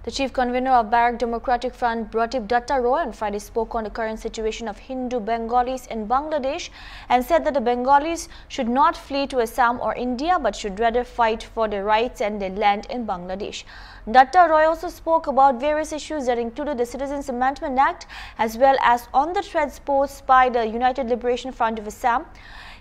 The chief convener of Bharat Democratic Front, Pratip Datta Roy, on Friday spoke on the current situation of Hindu Bengalis in Bangladesh and said that the Bengalis should not flee to Assam or India but should rather fight for their rights and their land in Bangladesh. Datta Roy also spoke about various issues that included the Citizens Amendment Act as well as on the threats posed by the United Liberation Front of Assam.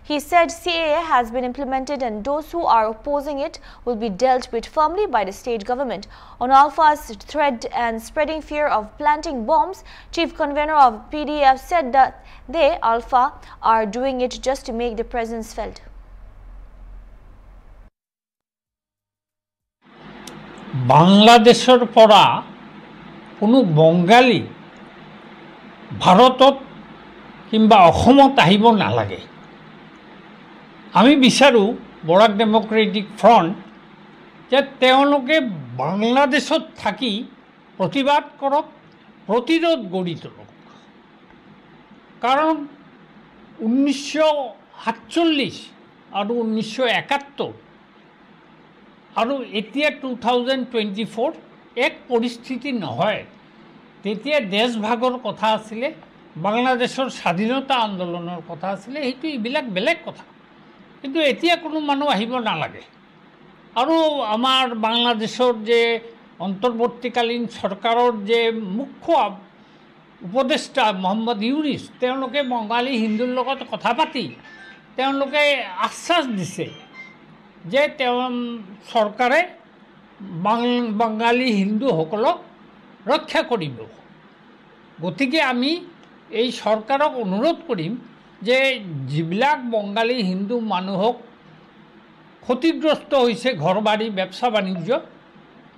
He said CAA has been implemented and those who are opposing it will be dealt with firmly by the state government. On Alpha's threat and spreading fear of planting bombs, chief convener of PDF said that they, Alpha, are doing it just to make their presence felt. বাংলাদেশের পরা কোনো বঙ্গালী ভারতত কিংবা অসমত আহিব নালাগে। আমি বিচাৰোঁ বৰাক ডেমক্ৰেটিক ফ্ৰণ্ট যে তেওঁলোকে বাংলাদেশত থাকি প্ৰতিবাদ কৰক, প্ৰতিৰোধ গঢ়ি তোলক। কাৰণ 1947 আৰু 1971 আৰু এতিয়া 2024 এক পৰিস্থিতি নহয়। তেতিয়া দেশভাগৰ কথা আছিলে, বাংলাদেশৰ স্বাধীনতা আন্দোলনৰ কথা আছিলে, সেইটো এইবিলাক বেলেগ কথা। কিন্তু এতিয়া কোনো মানুহ আহিব নালাগে। আৰু আমাৰ বাংলাদেশৰ যে অন্তৰ্বৰ্তীকালীন চৰকাৰৰ যে মুখ্য উপদেষ্টা মোহাম্মদ ইউনিছ, তেওঁলোকে বঙালী হিন্দুৰ লগত কথা পাতি তেওঁলোকে আশ্বাস দিছে যে চৰকাৰে বাঙালী হিন্দুসকলক ৰক্ষা কৰিব। গতিকে আমি এই চৰকাৰক অনুৰোধ কৰিম যে যিবিলাক বঙালী হিন্দু মানুহক ক্ষতিগ্ৰস্ত হৈছে ঘৰ বাৰী ব্যৱসা বাণিজ্য,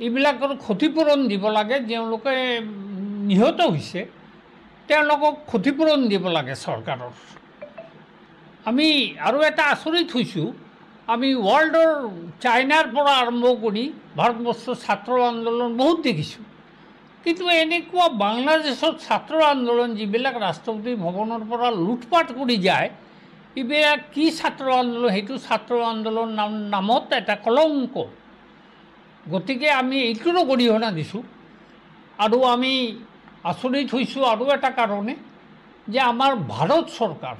এইবিলাকৰ ক্ষতিপূৰণ দিব লাগে। তেওঁলোকে নিহত হৈছে, তেওঁলোকক ক্ষতিপূৰণ দিব লাগে চৰকাৰৰ। আমি আৰু এটা আচৰিত হৈছোঁ, আমি ৱৰ্ল্ডৰ চাইনাৰ পৰা আৰম্ভ কৰি ভাৰতবৰ্ষৰ ছাত্ৰ আন্দোলন বহুত দেখিছোঁ, কিন্তু এনেকুৱা বাংলাদেশত ছাত্ৰ আন্দোলন যিবিলাক ৰাষ্ট্ৰপতি ভৱনৰ পৰা লুটপাট কৰি যায়, এইবিলাক কি ছাত্ৰ আন্দোলন? সেইটো ছাত্ৰ আন্দোলন নামত এটা কলংক। গতিকে আমি এইটোৰো গৰিহণা দিছোঁ। আৰু আমি আচৰিত হৈছোঁ আৰু এটা কাৰণে যে আমাৰ ভাৰত চৰকাৰ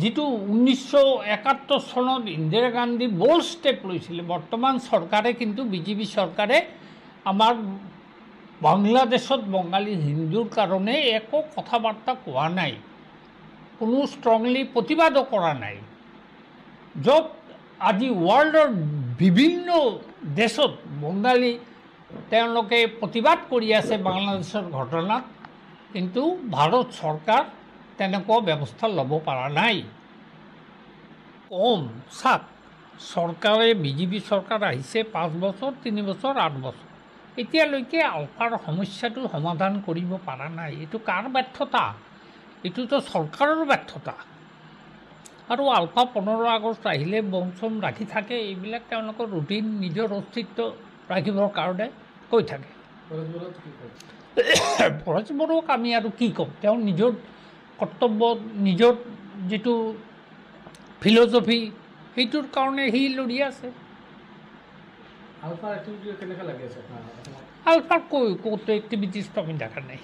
যিটো 1971 চনত ইন্দিৰা গান্ধী বল্ড ষ্টেপ লৈছিলে, বৰ্তমান চৰকাৰে কিন্তু বিজেপি চৰকাৰে আমাৰ বাংলাদেশত বঙালী হিন্দুৰ কাৰণে একো কথা বাৰ্তা কোৱা নাই, কোনো ষ্ট্ৰংলি প্ৰতিবাদো কৰা নাই। য'ত আজি ৱৰ্ল্ডৰ বিভিন্ন দেশত বঙালী তেওঁলোকে প্ৰতিবাদ কৰি আছে বাংলাদেশৰ ঘটনাত, কিন্তু ভাৰত চৰকাৰ তেনেকুৱা ব্যৱস্থা ল'ব পৰা নাই। চাওক, চৰকাৰে বিজেপি চৰকাৰ আহিছে 5 বছৰ, 3 বছৰ, 8 বছৰ, এতিয়ালৈকে আলফাৰ সমস্যাটো সমাধান কৰিব পৰা নাই। এইটো কাৰ ব্যৰ্থতা? এইটোতো চৰকাৰৰ ব্যৰ্থতা। আৰু আলফা 15 আগষ্ট আহিলে বম চম ৰাখি থাকে, এইবিলাক তেওঁলোকৰ ৰুটিন নিজৰ অস্তিত্ব ৰাখিবৰ কাৰণে কৈ থাকে। পৰেশ বড়োক আমি আৰু কি ক'ম? তেওঁ নিজৰ কৰ্তব্য, নিজৰ যিটো ফিল'চফি, সেইটোৰ কাৰণে সি লৰি আছে। আলফাৰ ক'ত এক্টিভিটিছটো আমি দেখা নাই।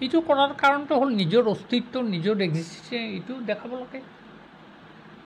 এইটো কৰাৰ কাৰণটো হ'ল নিজৰ অস্তিত্ব, নিজৰ এক্সিষ্টেঞ্চ, এইটো দেখাব লাগে।